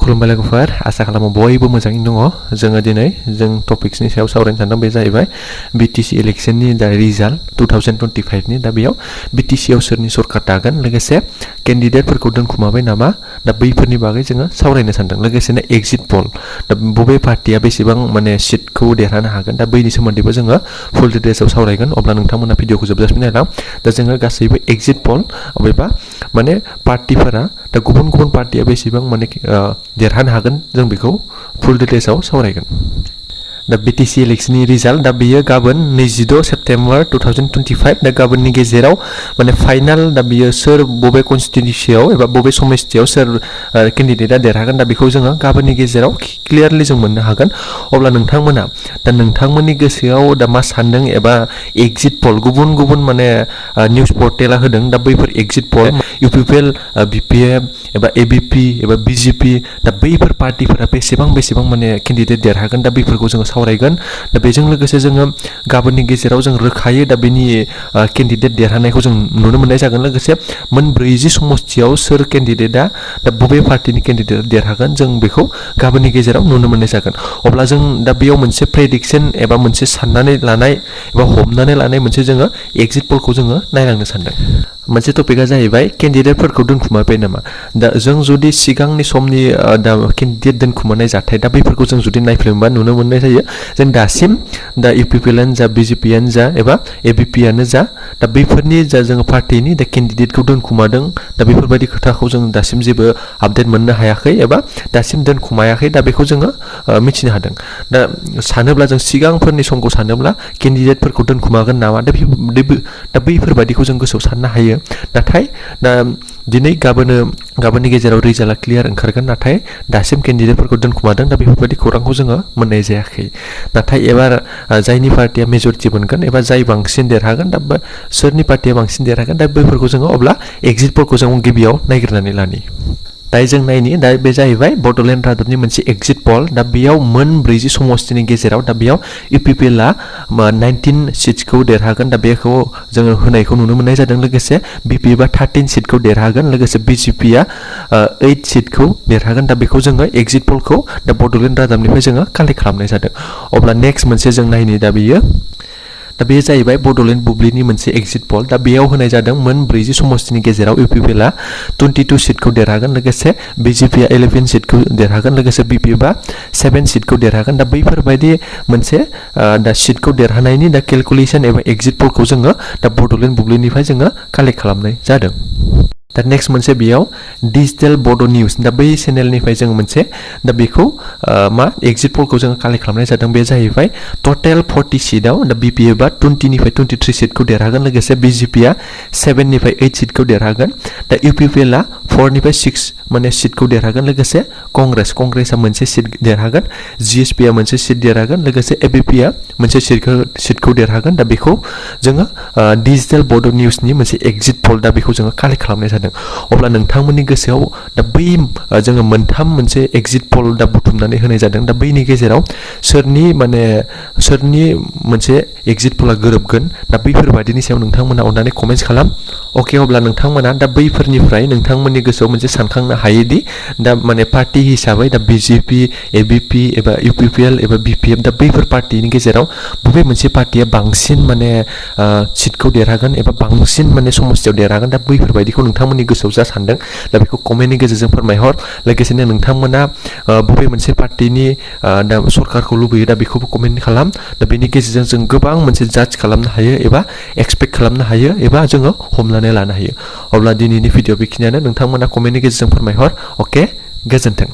खुलुमबाय लोगोफोर आसा खालामो बयबो मोजाङैनो दङ जोङो दिनै जों टपिक्सनि सायाव सावरायनो सानदों बे जाहैबाय BTC इलेक्शननि दा रिजाल्ट 2025 नि दा बेयाव BTC आव सोरनि सरकार दागोन लोगोसे केन्डिडेटफोरखौ दोनखुमाबाय नामा दा बैफोरनि बागै जोङो सावरायनो सानदों लोगोसेनो एग्जिट पोल दा बबे पार्टिया बेसेबां माने सिटखौ देरहानो हागोन दा बैनि सोमोन्दैबो जोङो फुल डिटेल्सआव सावरायगोन अब्ला नोंथांमोना भिडिअखौ जोबजासिम नायलां दा जोङो गासैबो एग्जिट पोल अबेबा माने पार्टिफोरा दा गुबुन गुबुन पार्टिया बेसेबां माने देरहानो हागोन जों बेखौ फुल डिटेल्सआव सावरायगोन दा BTC इलेक्शननि रिजाल्ट दा बेयो गाबोन 26 सेप्टेम्बर 2025 दा गाबोननि गेजेराव माने फाइनाल दा बेयो सोर बबे कन्स्टिट्युएन्सियाव एबा बबे समस्तियाव सोर केन्डिडेटआ देरहागोन दा बेखौ जोङो गाबोननि गेजेराव क्लियारलि जों मोननो हागोन अब्ला नोंथांमोना दा नोंथांमोननि गोसोआव दा मा सानदों एबा एग्जिट पोल गुबुन गुबुन माने निउज पर्टेला होदों दा बैफोर एग्जिट पोल UPPL BPM एबा ABP एबा BJP दा बैफोर पार्टिफोरा बेसेबां माने केन्डिडेट देरहागोन दा बैफोरखौ जोङो सावरायगोन दा बेजों लोगोसे जोङो गाबोननि गेजेराव जों रोखायै दा बेनि केन्डिडेट देरहानायखौ जों नुनो मोननाय जागोन लोगोसे मोन 40 समस्तियाव सोर केन्डिडेटआ दा बबे पार्टिनि केन्डिडेट देरहागोन जों बेखौ गाबोननि गेजेराव नुनो मोननाय जागोन अब्ला जों दा बेयाव मोनसे प्रेडिक्शन एबा मोनसे साननानै लानाय एबा हमनानै लानाय मोनसे जोङो एग्जिट पोलखौ जोङो नायलांनो सानदों मोनसे टपिकआ जाहैबाय केन्डिडेटफोरखौ दोनखुमाबाय नामा दा जों जुदि सिगांनि समनि दा केन्डिडेट दोनखुमानाय जाथाय दा बैफोरखौ जों जुदि नायफ्लेमोबा नुनो मोननाय जायो जों दासिम दा UPPLआनो जा BJPआनो जा एबा ABPआनो जा दा बैफोरनि जा जोङो पार्टिनि दा केन्डिडेटखौ दोनखुमादों दा बेफोरबायदि खोथाखौ जों दासिम जेबो आपडेट मोननो हायाखै एबा दासिम दोनखुमायाखै दा बेखौ जोङो मिथिनो हादों दा सानोब्ला जों सिगांफोरनि समखौ सानोब्ला केन्डिडेटफोरखौ दोनखुमागोन नामा दा बैफोरबायदिखौ जों गोसोआव साननो हायो नाथाय दा दिनै गाबोननि गेजेराव रिजाल्टआ क्लियार ओंखारगोन नाथाय दासिम केन्डिडेटफोरखौ दोनखुमादों दा बेफोरबायदि खौरांखौ जोङो मोननाय जायाखै नाथाय एबार जायनि पार्टिया मेजरिटि मोनगोन एबा जाय बांसिन देरहागोन दा सोरनि पार्टिया बांसिन देरहागोन दा बैफोरखौ जोङो अब्ला एग्जिट पोलखौ जों गिबियाव नायग्रोनानै लानि दायो जों नायनि दा बे जाहैबाय बड'लेण्ड रादाबनि मोनसे एग्जिट पोल दा बेयाव मोन 40 समस्तिनि गेजेराव दा बेयाव UPPLआ 19 सिटखौ देरहागोन दा बेखौ जोङो होनायखौ नुनो मोननाय जादों लोगोसे BPबा 13 सिटखौ देरहागोन लोगोसे BJPआ 8 सिटखौ देरहागोन दा बेखौ जोङो एग्जिट पोलखौ दा बड'लेण्ड रादाबनिफ्राय जोङो कालेक्ट खालामनाय जादों अब्ला नेक्स्ट मोनसे जों नायनि दा बेयो दा बे जाहैबाय बड'लेण्ड बुब्लिनि मोनसे एग्जिट पोल दा बेयाव होनाय जादों मोन 40 समस्तिनि गेजेराव UPPLआ 22 सिटखौ देरहागोन लोगोसे BJPआ 11 सिटखौ देरहागोन लोगोसे BPबा 7 सिटखौ देरहागोन दा बैफोरबायदि मोनसे दा सिटखौ देरहानायनि दा केलकुलेसन एबा एग्जिट पोलखौ जोङो दा बड'लेण्ड बुब्लिनिफ्राय जोङो कालेक्ट खालामनाय जादों दा नेक्स्ट मोनसे बेयाव डिजिटेल बड' निउज दा बै चेनेलनिफ्राय जों मोनसे दा बेखौ मा एग्जिट पोलखौ जोङो कालेक्ट खालामनाय जादों बे जाहैबाय टटेल 40 सिटआव दा BPबा 20 निफ्राय 23 सिटखौ देरहागोन लोगोसे BJPआ 7 निफ्राय 8 सिटखौ देरहागोन दा UPPLआ 4 निफ्राय 6 माने सिटखौ देरहागोन लोगोसे कंग्रेसआ मोनसे सिट देरहागोन GSPआ मोनसे सिट देरहागोन लोगोसे ABPआ मोनसे सिटखौ देरहागोन दा बेखौ जोङो डिजिटेल बड' निउजनि मोनसे एग्जिट पोल दा बेखौ जोङो कालेक्ट खालामनाय जादों अब्ला नोंथांमोननि गोसोआव दा बै जोङो मोनथाम मोनसे एग्जिट पोल दा बुथुमनानै होनाय जादों दा बैनि गेजेराव सोरनि मोनसे एग्जिट पोलआ गोरोबगोन दा बैफोरबायदिनि सायाव नोंथांमोना अननानै कमेन्ट्स खालाम अके अब्ला नोंथांमोना दा बैफोरनिफ्राय नोंथांमोननि गोसोआव मोनसे सानखांनो हायोदि दा माने पार्टि हिसाबै दा BJP ABP एबा UPPL एबा BPM दा बैफोर पार्टिनि गेजेराव बबे मोनसे पार्टिया बांसिन माने सिटखौ देरहागोन एबा बांसिन माने समस्तियाव देरहागोन दा बैफोरबायदिखौ नोंथांमोननि गोसोआव जा सानदों दा बेखौ कमेन्टनि गेजेरजों फोरमायहर लोगोसेनो नोंथांमोना बबे मोनसे पार्टिनि दा सरकारखौ लुबैयो दा बेखौबो कमेन्ट खालाम दा बेनि गेजेरजों जों गोबां मोनसे जाज खालामनो हायो एबा एक्सपेक्ट खालामनो हायो एबा जोङो हमनानै लानो हायो अब्ला दिनैनि भिडिअ बेखिनियानो नोंथांमोना कमेन्टनि गेजेरजों फोरमायहर अके गोजोन्थों